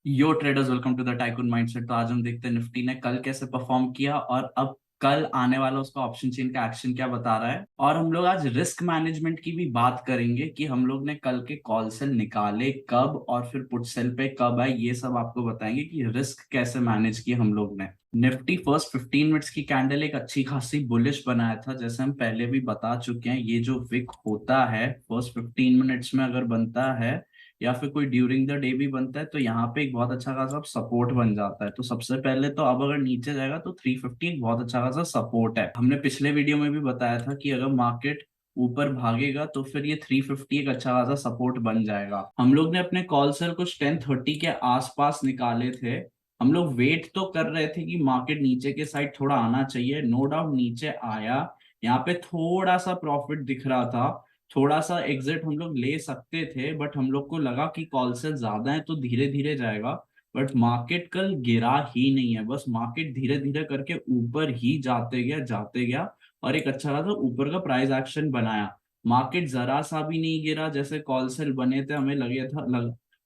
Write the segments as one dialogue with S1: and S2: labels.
S1: Yo traders, welcome to the Tycoon Mindset. तो आज हम देखते हैं निफ्टी ने कल कैसे परफॉर्म किया और अब कल आने वाला उसका ऑप्शन चेन का एक्शन क्या बता रहा है। और हम लोग आज रिस्क मैनेजमेंट की भी बात करेंगे कि हम लोग ने कल के कॉल सेल निकाले कब और फिर पुट सेल पे कब आए, ये सब आपको बताएंगे कि रिस्क कैसे मैनेज किया हम लोग ने। निफ्टी फर्स्ट 15 मिनट्स की कैंडल एक अच्छी खासी बुलिश बनाया था, जैसे हम पहले भी बता चुके हैं। ये जो विक होता है फर्स्ट 15 मिनट्स में अगर बनता है या फिर कोई ड्यूरिंग द डे भी बनता है तो यहाँ पे एक बहुत अच्छा खासा सपोर्ट बन जाता है। तो सबसे पहले तो अब अगर नीचे जाएगा तो 350 एक बहुत अच्छा खासा सपोर्ट है। हमने पिछले वीडियो में भी बताया था कि अगर मार्केट ऊपर भागेगा तो फिर ये 350 एक अच्छा खासा सपोर्ट बन जाएगा। हम लोग ने अपने कॉल सेल कुछ 10:30 के आसपास निकाले थे। हम लोग वेट तो कर रहे थे कि मार्केट नीचे के साइड थोड़ा आना चाहिए, नो डाउट नीचे आया। यहाँ पे थोड़ा सा प्रॉफिट दिख रहा था, थोड़ा सा एग्जिट हम लोग ले सकते थे, बट हम लोग को लगा कि कॉल सेल ज्यादा है तो धीरे धीरे जाएगा। बट मार्केट कल गिरा ही नहीं है, बस मार्केट धीरे धीरे करके ऊपर ही जाते गया और एक अच्छा खासा ऊपर का प्राइस एक्शन बनाया। मार्केट जरा सा भी नहीं गिरा, जैसे कॉल सेल बने थे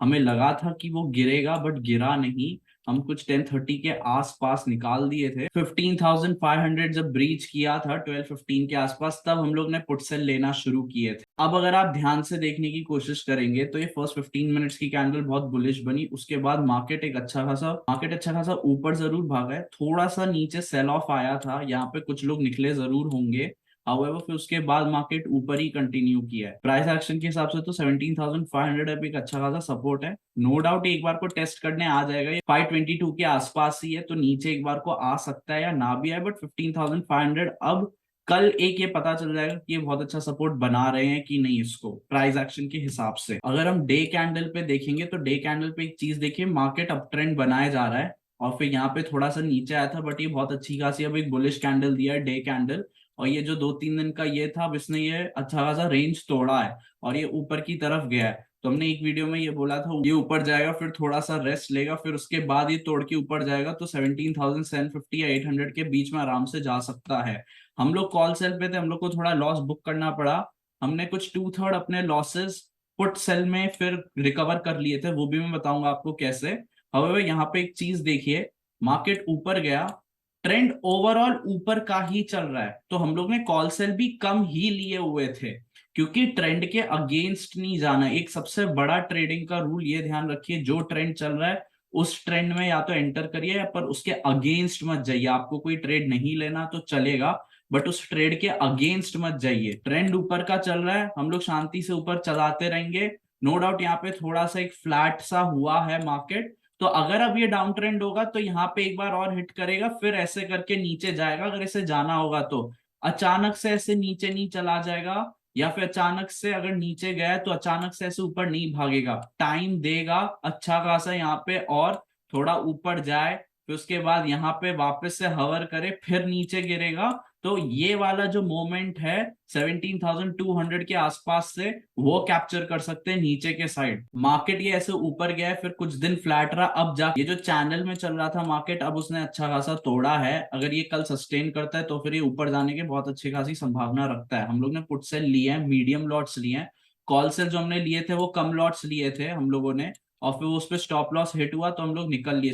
S1: हमें लगा था कि वो गिरेगा, बट गिरा नहीं। हम कुछ 10:30 के आसपास निकाल दिए थे। 15,500 जब ब्रीच किया था 12:15 के आसपास, तब हम लोग ने पुट सेल लेना शुरू किए थे। अब अगर आप ध्यान से देखने की कोशिश करेंगे तो ये फर्स्ट 15 मिनट्स की कैंडल बहुत बुलिश बनी। उसके बाद मार्केट अच्छा खासा ऊपर जरूर भागा है, थोड़ा सा नीचे सेल ऑफ आया था, यहाँ पे कुछ लोग निकले जरूर होंगे। हाउएवर फिर उसके बाद मार्केट ऊपर ही कंटिन्यू किया है। प्राइस एक्शन के हिसाब से तो 17,500 अब एक अच्छा खासा सपोर्ट है। नो डाउट एक बार को टेस्ट करने आ जाएगा, ये 522 के आसपास ही है, तो नीचे एक बार को आ सकता है या ना भी आए, बट 15,500 अब कल एक ये पता चल जाएगा कि ये बहुत अच्छा सपोर्ट बना रहे हैं कि नहीं। इसको प्राइस एक्शन के हिसाब से अगर हम डे कैंडल पे देखेंगे तो डे कैंडल पे एक चीज देखिए, मार्केट अप ट्रेंड बनाया जा रहा है और फिर यहाँ पे थोड़ा सा नीचे आया था, बट ये बहुत अच्छी खासी अब एक बुलिश कैंडल दिया है डे कैंडल। और ये जो 2-3 दिन का ये था, अब इसने ये अच्छा खासा रेंज तोड़ा है और ये ऊपर की तरफ गया है। तो हमने एक वीडियो में ये बोला था ये ऊपर जाएगा, फिर थोड़ा सा रेस्ट लेगा, फिर उसके बाद ये तोड़ के ऊपर जाएगा तो 17,750 या 800 के बीच में आराम से जा सकता है। हम लोग कॉल सेल पे थे, हम लोग को थोड़ा लॉस बुक करना पड़ा। हमने कुछ 2/3 अपने लॉसेस पुट सेल में फिर रिकवर कर लिए थे, वो भी मैं बताऊंगा आपको कैसे। हवेवर यहाँ पे एक चीज देखिए, मार्केट ऊपर गया, ट्रेंड ओवरऑल ऊपर का ही चल रहा है, तो हम लोग ने कॉल सेल भी कम ही लिए हुए थे क्योंकि ट्रेंड के अगेंस्ट नहीं जाना। एक सबसे बड़ा ट्रेडिंग का रूल ये ध्यान रखिए, जो ट्रेंड चल रहा है उस ट्रेंड में या तो एंटर करिए या पर उसके अगेंस्ट मत जाइए। आपको कोई ट्रेड नहीं लेना तो चलेगा, बट उस ट्रेड के अगेंस्ट मत जाइए। ट्रेंड ऊपर का चल रहा है, हम लोग शांति से ऊपर चलाते रहेंगे। नो डाउट यहाँ पे थोड़ा सा एक फ्लैट सा हुआ है मार्केट, तो अगर अब ये डाउन ट्रेंड होगा तो यहाँ पे एक बार और हिट करेगा, फिर ऐसे करके नीचे जाएगा। अगर इसे जाना होगा तो अचानक से ऐसे नीचे नहीं चला जाएगा, या फिर अचानक से अगर नीचे गया है तो अचानक से ऐसे ऊपर नहीं भागेगा, टाइम देगा अच्छा खासा यहाँ पे और थोड़ा ऊपर जाए, फिर उसके बाद यहाँ पे वापस से हवर करे, फिर नीचे गिरेगा। तो ये वाला जो मोमेंट है 17,200 के आसपास से, वो कैप्चर कर सकते हैं नीचे के साइड। मार्केट ये ऐसे ऊपर गया है, फिर कुछ दिन फ्लैट रहा, अब जा ये जो चैनल में चल रहा था मार्केट, अब उसने अच्छा खासा तोड़ा है। अगर ये कल सस्टेन करता है तो फिर ये ऊपर जाने की बहुत अच्छी खासी संभावना रखता है। हम लोग ने पुट सेल लिए हैं, मीडियम लॉट्स लिए हैं। कॉल सेल जो हमने लिए थे वो कम लॉट्स लिए थे हम लोगों ने, और फिर उस पर स्टॉप लॉस हिट हुआ तो हम लोग निकल लिए।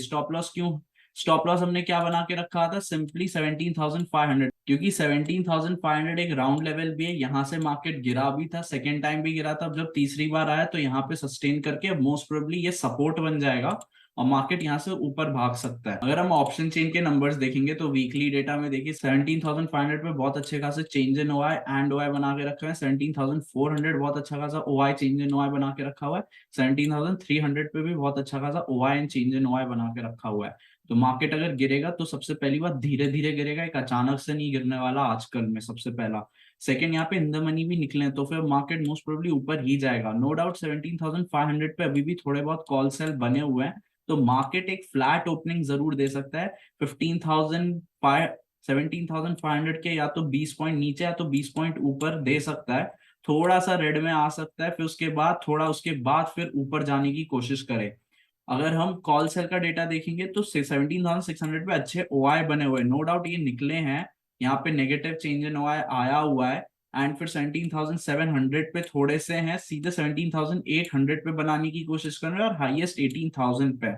S1: स्टॉप लॉस हमने क्या बना के रखा था, सिंपली 17,500, क्योंकि 17,500 एक राउंड लेवल भी है। यहाँ से मार्केट गिरा भी था, सेकेंड टाइम भी गिरा था, अब जब तीसरी बार आया तो यहाँ पे सस्टेन करके मोस्ट प्रोबेबली ये सपोर्ट बन जाएगा और मार्केट यहाँ से ऊपर भाग सकता है। अगर हम ऑप्शन चेन के नंबर्स देखेंगे तो वीकली डेटा में देखिए 17,500 पे बहुत अच्छे खासे change in OI and OI बना के रखा है। 17,400 बहुत अच्छा खासा ओआई चेंज इन ओआई बना के रखा हुआ है। 17,300 पे भी बहुत अच्छा खासा OI and change in OI बना के रखा हुआ है। तो मार्केट अगर गिरेगा तो सबसे पहली बात धीरे धीरे गिरेगा, एक अचानक से नहीं गिरने वाला आजकल में, सबसे पहला। सेकंड, यहाँ पे इन द मनी भी निकले हैं तो फिर मार्केट मोस्ट प्रोबेबली ऊपर ही जाएगा। नो डाउट 17,500 पे अभी भी थोड़े बहुत कॉल सेल बने हुए हैं, तो मार्केट एक फ्लैट ओपनिंग जरूर दे सकता है। 17,500 के या तो 20 पॉइंट नीचे या तो 20 पॉइंट ऊपर दे सकता है, थोड़ा सा रेड में आ सकता है, फिर उसके बाद फिर ऊपर जाने की कोशिश करे। अगर हम कॉल सेल का डेटा देखेंगे तो 17,600 पे अच्छे ओआई बने हुए, नो डाउट ये निकले हैं। यहाँ पे नेगेटिव चेंज इन ओआई आया हुआ है, एंड फिर 17,700 पे थोड़े से हैं, सीधे 17,800 पे बनाने की कोशिश कर रहे हैं और हाईएस्ट 18,000 पे।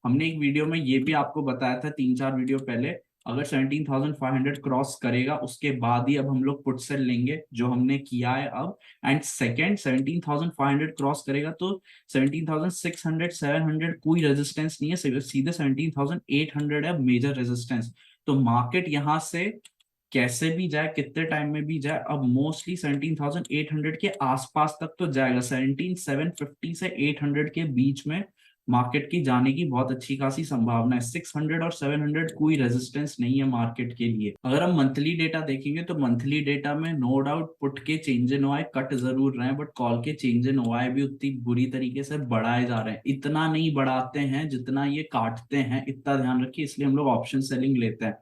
S1: हमने एक वीडियो में ये भी आपको बताया था 3-4 वीडियो पहले, अगर 17,500 क्रॉस करेगा उसके बाद ही अब हम लोग पुट सेल लेंगे, जो हमने किया है अब। एंड सेकेंड 17,500 क्रॉस करेगा तो 17,600 700 कोई रेजिस्टेंस नहीं है, सीधे 17,800 है मेजर रेजिस्टेंस। तो मार्केट यहाँ से कैसे भी जाए, कितने टाइम में भी जाए, अब मोस्टली 17,800 के आसपास तक तो जाएगा। 17,750 से 800 के बीच में मार्केट की जाने की बहुत अच्छी खासी संभावना है। 600 और 700 कोई रेजिस्टेंस नहीं है मार्केट के लिए। अगर हम मंथली डेटा देखेंगे तो मंथली डेटा में नो डाउट पुट के चेंज इन ओआई कट जरूर रहे हैं, बट कॉल के चेंज इन ओआई भी उतनी बुरी तरीके से बढ़ाए जा रहे हैं। इतना नहीं बढ़ाते हैं जितना ये काटते हैं, इतना ध्यान रखिए, इसलिए हम लोग ऑप्शन सेलिंग लेते हैं।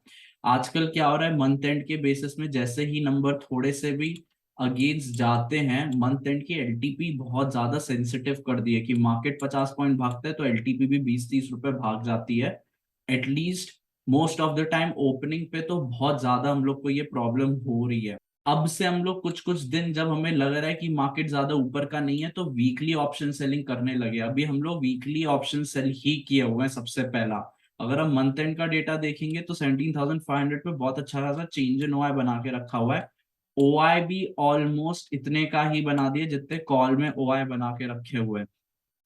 S1: आजकल क्या हो रहा है, मंथ एंड के बेसिस में जैसे ही नंबर थोड़े से भी अगेंस्ट जाते हैं, मंथ एंड की एलटीपी बहुत ज्यादा सेंसिटिव कर दी है कि मार्केट 50 पॉइंट भागता है तो एलटीपी भी 20-30 रुपए भाग जाती है at least. Most of the time opening पे तो बहुत ज्यादा हम लोग को ये प्रॉब्लम हो रही है। अब से हम लोग कुछ कुछ दिन जब हमें लग रहा है कि मार्केट ज्यादा ऊपर का नहीं है तो वीकली ऑप्शन सेलिंग करने लगे। अभी हम लोग वीकली ऑप्शन सेल ही किए हुए हैं सबसे पहला। अगर हम मंथ एंड का डेटा देखेंगे तो 17,500 पे बहुत अच्छा खासा चेंज इन ओआई बना के रखा हुआ है। ओआई भी ऑलमोस्ट इतने का ही बना दिए जितने कॉल में ओआई बना के रखे हुए हैं।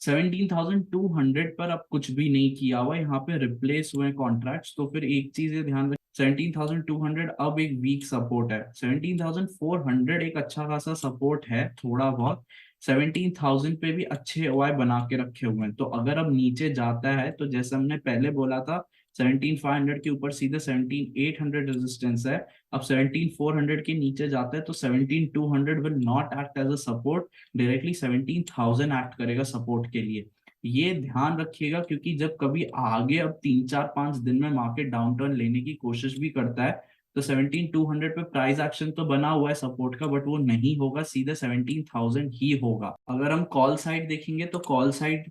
S1: 17,200 पर अब कुछ भी नहीं किया हुआ, यहाँ पे रिप्लेस हुए कॉन्ट्रैक्ट्स। तो फिर एक चीज ये ध्यान रखें, 17,200 अब एक वीक सपोर्ट है, 17,400 एक अच्छा खासा सपोर्ट है थोड़ा बहुत। 17,000 पे भी अच्छे ओआई बना के रखे हुए हैं, तो अगर अब नीचे जाता है तो जैसे हमने पहले बोला था 17,500 के ऊपर सीधे 17,800 रेजिस्टेंस है। अब 17,400 के नीचे जाता है तो 17,200 will not act as a support, directly 17,000 act करेगा सपोर्ट के लिए। ये ध्यान रखिएगा, क्योंकि जब कभी आगे अब 3-4-5 दिन में मार्केट डाउन टर्न लेने की कोशिश भी करता है तो 17,200 पे प्राइस एक्शन तो बना हुआ है सपोर्ट का, बट वो नहीं होगा, सीधे 17,000 ही होगा। अगर हम कॉल साइड देखेंगे तो कॉल साइड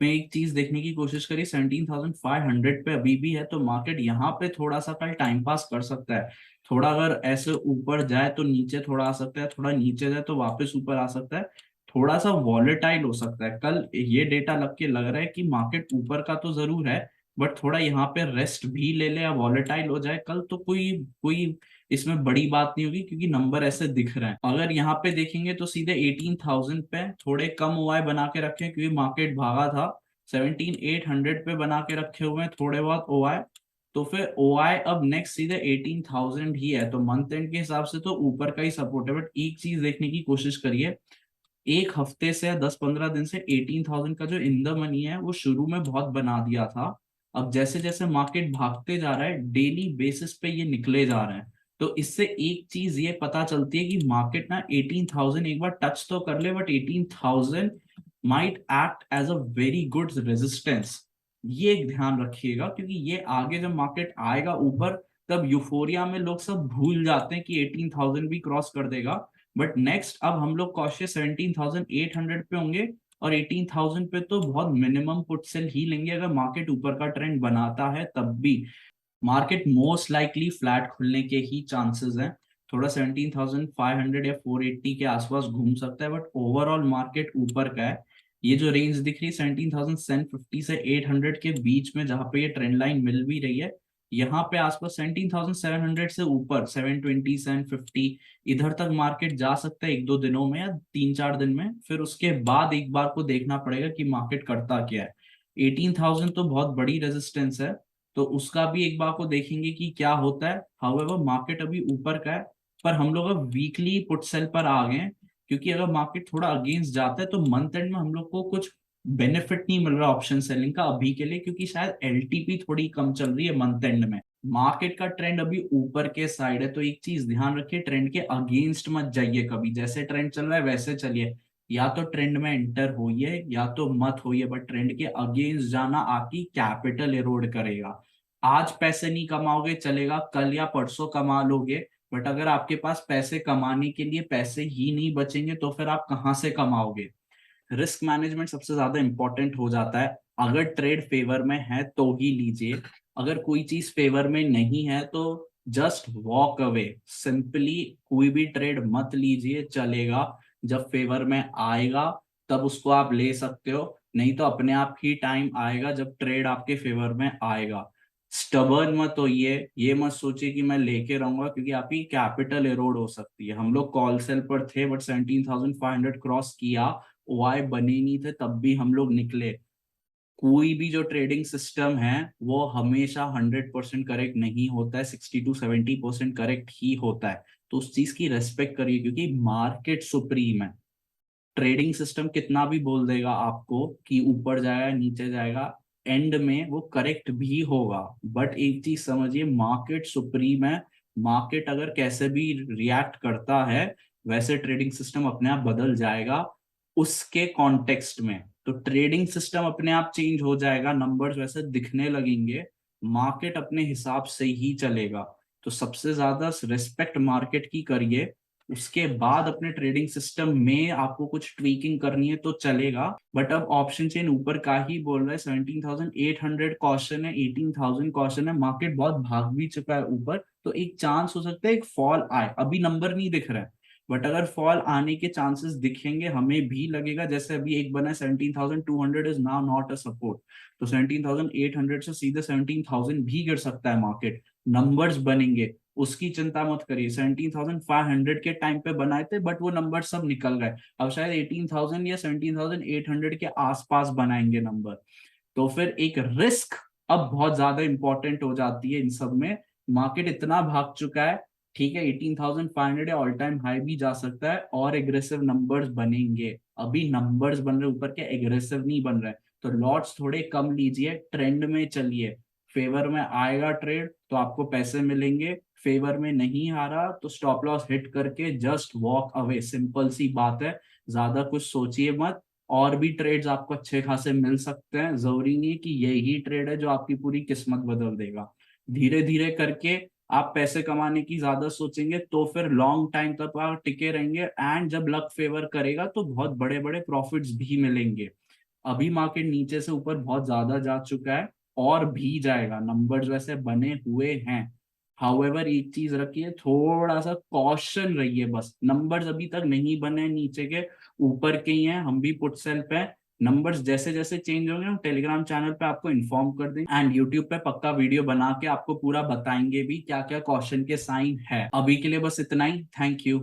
S1: में एक चीज देखने की कोशिश करिए, 17,500 पे अभी भी है तो मार्केट यहाँ पे थोड़ा सा कल टाइम पास कर सकता है। थोड़ा अगर ऐसे ऊपर जाए तो नीचे थोड़ा आ सकता है, थोड़ा नीचे जाए तो वापस ऊपर आ सकता है, थोड़ा सा वॉलेटाइल हो सकता है। कल ये डेटा लग के लग रहा है कि मार्केट ऊपर का तो जरूर है, बट थोड़ा यहाँ पे रेस्ट भी ले ले या वॉलेटाइल हो जाए कल, तो कोई कोई इसमें बड़ी बात नहीं होगी, क्योंकि नंबर ऐसे दिख रहे हैं। अगर यहाँ पे देखेंगे तो सीधे 18,000 पे थोड़े कम ओआई बना के रखे हैं, क्योंकि मार्केट भागा था। 17,800 पे बना के रखे हुए हैं थोड़े बहुत ओआई। तो फिर ओआई अब नेक्स्ट सीधे 18,000 ही है, तो मंथ एंड के हिसाब से तो ऊपर का ही सपोर्ट है। बट एक चीज देखने की कोशिश करिए, एक हफ्ते से या 10-15 दिन से 18,000 का जो इन द मनी है वो शुरू में बहुत बना दिया था। अब जैसे जैसे मार्केट भागते जा रहा है डेली बेसिस पे ये निकले जा रहे हैं। तो इससे एक चीज ये पता चलती है कि मार्केट ना 18,000 एक बार टच तो कर ले, but 18,000 might act as a very good resistance. ये एक ध्यान रखिएगा, क्योंकि ये आगे जब मार्केट आएगा ऊपर तब यूफोरिया में लोग सब भूल जाते हैं कि 18,000 भी क्रॉस कर देगा। बट नेक्स्ट अब हम लोग कॉशियस 17,800 पे होंगे, और 18,000 पे तो बहुत मिनिमम पुट सेल ही लेंगे अगर मार्केट ऊपर का ट्रेंड बनाता है तब भी। मार्केट मोस्ट लाइकली फ्लैट खुलने के ही चांसेस हैं, थोड़ा 17,500 या 480 के आसपास घूम सकता है, बट ओवरऑल मार्केट ऊपर का है। ये जो रेंज दिख रही है 17,750 से 800 के बीच में, जहां पे ये ट्रेंड लाइन मिल भी रही है, यहाँ पे आसपास 17,700 से ऊपर 720 750 इधर तक मार्केट जा सकता है 1-2 दिनों में या 3-4 दिन में। फिर उसके बाद एक बार को देखना पड़ेगा कि मार्केट करता क्या है। 18,000 तो बहुत बड़ी रेजिस्टेंस है, तो उसका भी एक बार को देखेंगे कि क्या होता है। हाउएवर मार्केट अभी ऊपर का है, पर हम लोग अब वीकली पुट सेल पर आ गए हैं, क्योंकि अगर मार्केट थोड़ा अगेंस्ट जाता है तो मंथ एंड में हम लोग को कुछ बेनिफिट नहीं मिल रहा ऑप्शन सेलिंग का अभी के लिए, क्योंकि शायद एलटीपी थोड़ी कम चल रही है मंथ एंड में। मार्केट का ट्रेंड अभी ऊपर के साइड है, तो एक चीज ध्यान रखिए, ट्रेंड के अगेंस्ट मत जाइए कभी। जैसे ट्रेंड चल रहा है वैसे चलिए, या तो ट्रेंड में एंटर होइए या तो मत होइए, बट ट्रेंड के अगेंस्ट जाना आपकी कैपिटल एरोड करेगा। आज पैसे नहीं कमाओगे चलेगा, कल या परसों कमा लोगे, बट अगर आपके पास पैसे कमाने के लिए पैसे ही नहीं बचेंगे तो फिर आप कहाँ से कमाओगे। रिस्क मैनेजमेंट सबसे ज्यादा इंपॉर्टेंट हो जाता है। अगर ट्रेड फेवर में है तो ही लीजिए, अगर कोई चीज फेवर में नहीं है तो जस्ट वॉक अवे सिंपली। कोई भी ट्रेड मत लीजिए, चलेगा। जब फेवर में आएगा तब उसको आप ले सकते हो, नहीं तो अपने आप ही टाइम आएगा जब ट्रेड आपके फेवर में आएगा। स्टबर्न मत होइए, ये मत सोचिए कि मैं लेके रहूंगा, क्योंकि आपकी कैपिटल एरोड हो सकती है। हम लोग कॉल सेल पर थे बट 17,500 क्रॉस किया, ओआई बने नहीं थे तब भी हम लोग निकले। कोई भी जो ट्रेडिंग सिस्टम है वो हमेशा 100% करेक्ट नहीं होता है, 60 to 70% करेक्ट ही होता है। तो उस चीज की रेस्पेक्ट करिए, क्योंकि मार्केट सुप्रीम है। ट्रेडिंग सिस्टम कितना भी बोल देगा आपको कि ऊपर जाएगा नीचे जाएगा, एंड में वो करेक्ट भी होगा। बट एक चीज समझिए, मार्केट सुप्रीम है। मार्केट अगर कैसे भी रिएक्ट करता है, वैसे ट्रेडिंग सिस्टम अपने आप बदल जाएगा उसके कॉन्टेक्स्ट में। तो ट्रेडिंग सिस्टम अपने आप चेंज हो जाएगा, नंबर्स वैसे दिखने लगेंगे, मार्केट अपने हिसाब से ही चलेगा। तो सबसे ज्यादा रिस्पेक्ट मार्केट की करिए। उसके बाद अपने ट्रेडिंग सिस्टम में आपको कुछ ट्वीकिंग करनी है तो चलेगा। बट अब ऑप्शन चेन ऊपर का ही बोल रहा है, 17,800 कॉशन है, 18,000 कॉशन है, मार्केट बहुत भाग भी चुका है ऊपर। तो एक चांस हो सकता है एक फॉल आए, अभी नंबर नहीं दिख रहा है, बट अगर फॉल आने के चांसेस दिखेंगे, हमें भी लगेगा जैसे अभी एक बना है 17,200 is now not a support, तो 17,800 से सीधे 17,000 भी गिर सकता है मार्केट। नंबर्स बनेंगे, उसकी चिंता मत करिए। 17,500 के टाइम पे बनाए थे बट वो नंबर सब निकल गए, अब शायद 18,000 या 17,800 के आसपास बनाएंगे नंबर। तो फिर एक रिस्क अब बहुत ज्यादा इंपॉर्टेंट हो जाती है इन सब में। मार्केट इतना भाग चुका है, ठीक है, 18,500 ऑल टाइम हाई भी जा सकता है और एग्रेसिव नंबर्स बनेंगे। अभी नंबर्स बन रहे ऊपर के, एग्रेसिव नहीं बन रहे। तो लॉट्स थोड़े कम लीजिए, ट्रेंड में चलिए। फेवर में आएगा ट्रेड तो आपको पैसे मिलेंगे, फेवर में नहीं आ रहा तो स्टॉप लॉस हिट करके जस्ट वॉक अवे, सिंपल सी बात है। ज्यादा कुछ सोचिए मत। और भी ट्रेड्स आपको अच्छे खासे मिल सकते हैं, जरूरी नहीं कि यही ट्रेड है जो आपकी पूरी किस्मत बदल देगा। धीरे धीरे करके आप पैसे कमाने की ज्यादा सोचेंगे तो फिर लॉन्ग टाइम तक आप टिके रहेंगे, एंड जब लक फेवर करेगा तो बहुत बड़े बड़े प्रॉफिट्स भी मिलेंगे। अभी मार्केट नीचे से ऊपर बहुत ज्यादा जा चुका है और भी जाएगा, नंबर्स वैसे बने हुए हैं। हाउएवर एक चीज रखिए, थोड़ा सा कॉशन रहिए बस। नंबर्स अभी तक नहीं बने नीचे के, ऊपर के ही हैं, हम भी पुट सेल पे हैं। नंबर्स जैसे जैसे चेंज होंगे हम टेलीग्राम चैनल पे आपको इन्फॉर्म कर देंगे, एंड यूट्यूब पे पक्का वीडियो बना के आपको पूरा बताएंगे भी क्या क्या कॉशन के साइन है। अभी के लिए बस इतना ही, थैंक यू।